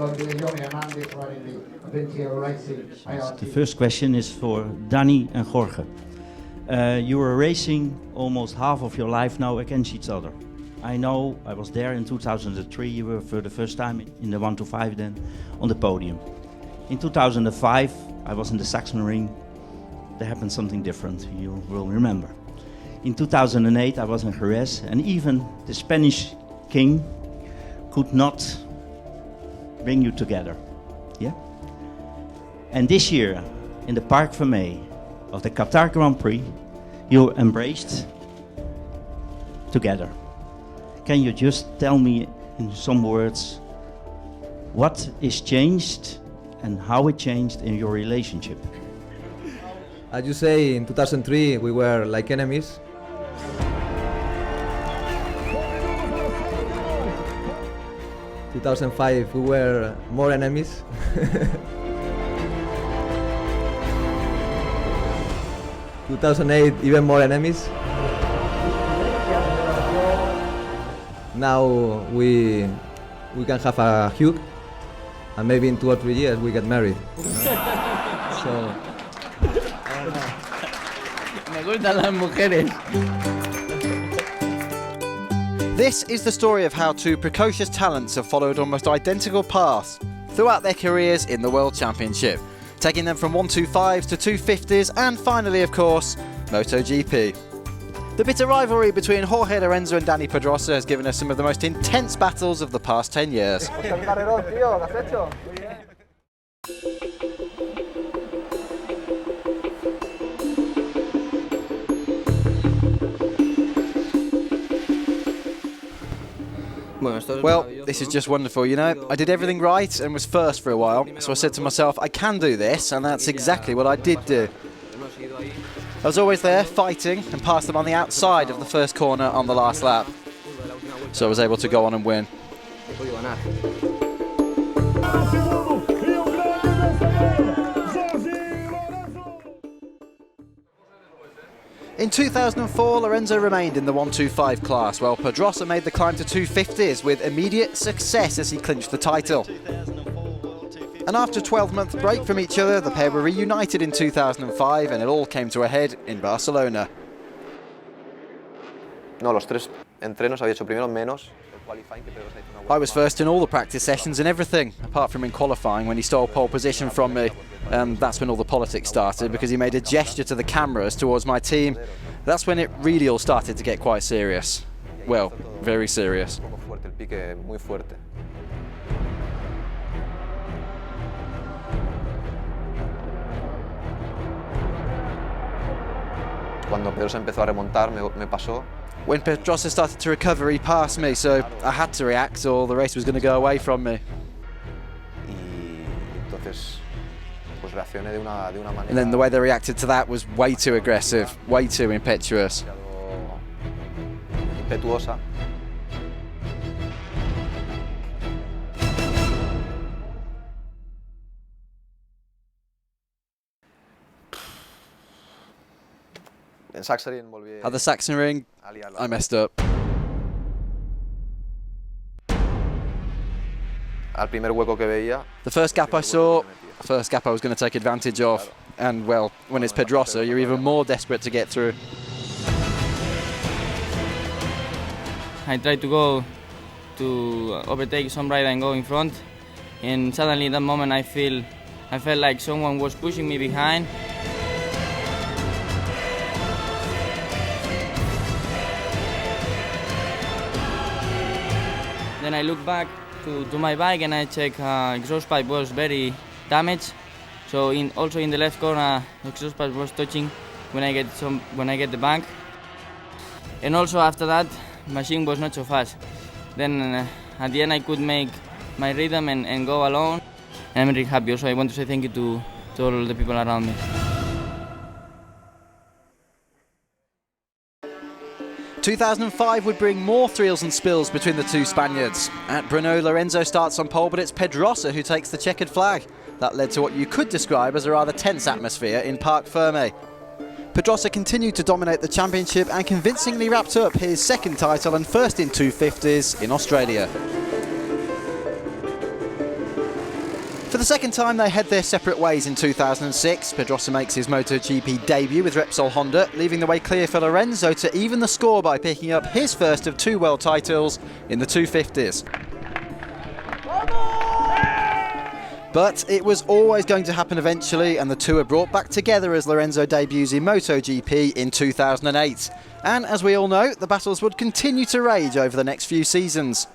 The first question is for Danny and Jorge. You were racing almost half of your life now against each other. I know, I was there in 2003, you were for the first time in the 125 then on the podium. In 2005, I was in the Sachsenring. There happened something different, you will remember. In 2008, I was in Jerez, and even the Spanish king could not bring you together. Yeah? And this year, in the Parc Fermé of the Qatar Grand Prix, you embraced together. Can you just tell me in some words what is changed and how it changed in your relationship? As you say, in 2003 we were like enemies. In 2005 we were more enemies. 2008 even more enemies. Now we can have a hug, and maybe in 2 or 3 years we get married. So. Me gustan las mujeres. This is the story of how two precocious talents have followed almost identical paths throughout their careers in the World Championship, taking them from 125s to 250s and finally, of course, MotoGP. The bitter rivalry between Jorge Lorenzo and Dani Pedrosa has given us some of the most intense battles of the past 10 years. Well, this is just wonderful, you know. I did everything right and was first for a while, so I said to myself, I can do this, and that's exactly what I did do. I was always there, fighting, and passed them on the outside of the first corner on the last lap. So I was able to go on and win. In 2004, Lorenzo remained in the 125 class, while Pedrosa made the climb to 250s with immediate success as he clinched the title. And after a 12-month break from each other, the pair were reunited in 2005, and it all came to a head in Barcelona. I was first in all the practice sessions and everything, apart from in qualifying when he stole pole position from me. That's when all the politics started, because he made a gesture to the cameras towards my team. That's when it really all started to get quite serious. Well, very serious. When Pedrosa started to recover, he passed me, so I had to react or the race was going to go away from me. And then the way they reacted to that was way too aggressive, way too impetuous. At the Sachsenring, I messed up. The first gap I saw, the first gap I was going to take advantage of. And well, when it's Pedrosa, you're even more desperate to get through. I tried to go to overtake some rider and go in front, and suddenly in that moment I felt like someone was pushing me behind. Then I look back to my bike and I check exhaust pipe was very damaged. So also in the left corner, exhaust pipe was touching when I get the bank. And also after that, machine was not so fast. Then at the end I could make my rhythm and go alone. And I'm really happy. Also I want to say thank you to all the people around me. 2005 would bring more thrills and spills between the two Spaniards. At Brno, Lorenzo starts on pole, but it's Pedrosa who takes the checkered flag. That led to what you could describe as a rather tense atmosphere in Parc Fermé. Pedrosa continued to dominate the championship and convincingly wrapped up his second title and first in 250s in Australia. For the second time, they head their separate ways in 2006. Pedrosa makes his MotoGP debut with Repsol Honda, leaving the way clear for Lorenzo to even the score by picking up his first of 2 world titles in the 250s. But it was always going to happen eventually, and the two are brought back together as Lorenzo debuts in MotoGP in 2008. And as we all know, the battles would continue to rage over the next few seasons.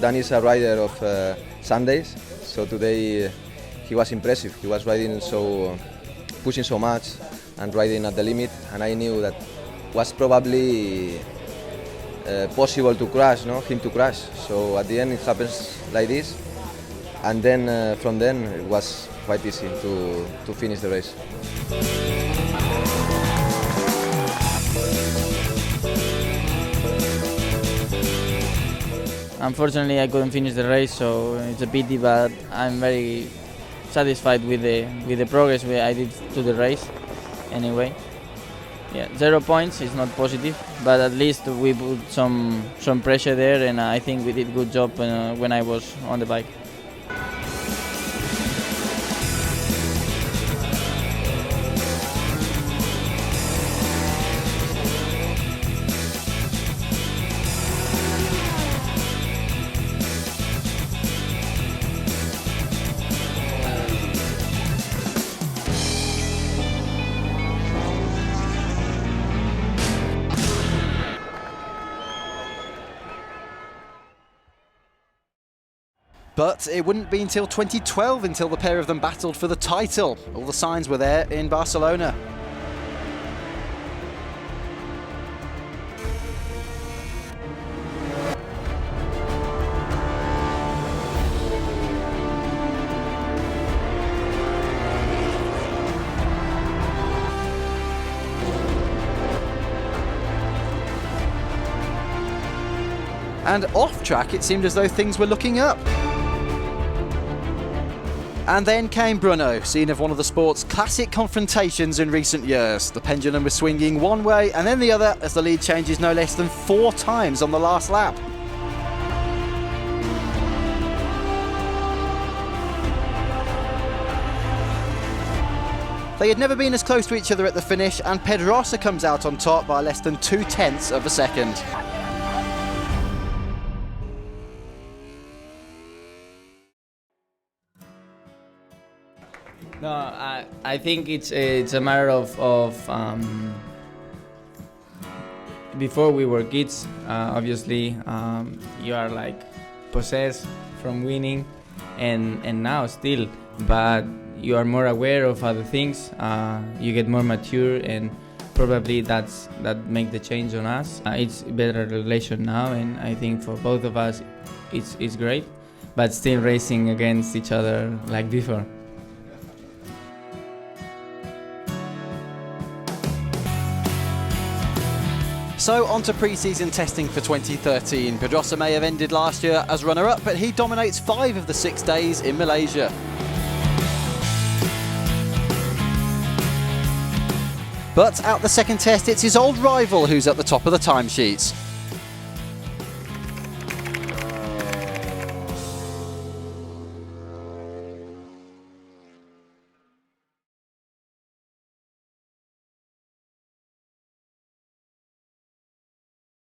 Dan is a rider of Sundays, so today he was impressive. He was riding pushing so much and riding at the limit, and I knew that was probably possible to crash, him to crash. So at the end it happens like this, and then from then it was quite easy to finish the race. Unfortunately, I couldn't finish the race, so it's a pity. But I'm very satisfied with the progress I did to the race. Anyway, yeah, 0 points is not positive, but at least we put some pressure there, and I think we did a good job when I was on the bike. But it wouldn't be until 2012 until the pair of them battled for the title. All the signs were there in Barcelona. And off track, it seemed as though things were looking up. And then came Brno, scene of one of the sport's classic confrontations in recent years. The pendulum was swinging one way and then the other as the lead changes no less than 4 times on the last lap. They had never been as close to each other at the finish, and Pedrosa comes out on top by less than 0.2 of a second. No, I think it's a matter of before we were kids, obviously you are like possessed from winning, and now still, but you are more aware of other things. You get more mature, and probably that make the change on us. It's a better relation now, and I think for both of us, it's great, but still racing against each other like before. So on to pre-season testing for 2013. Pedrosa may have ended last year as runner-up, but he dominates 5 of the 6 days in Malaysia. But at the second test, it's his old rival who's at the top of the timesheets.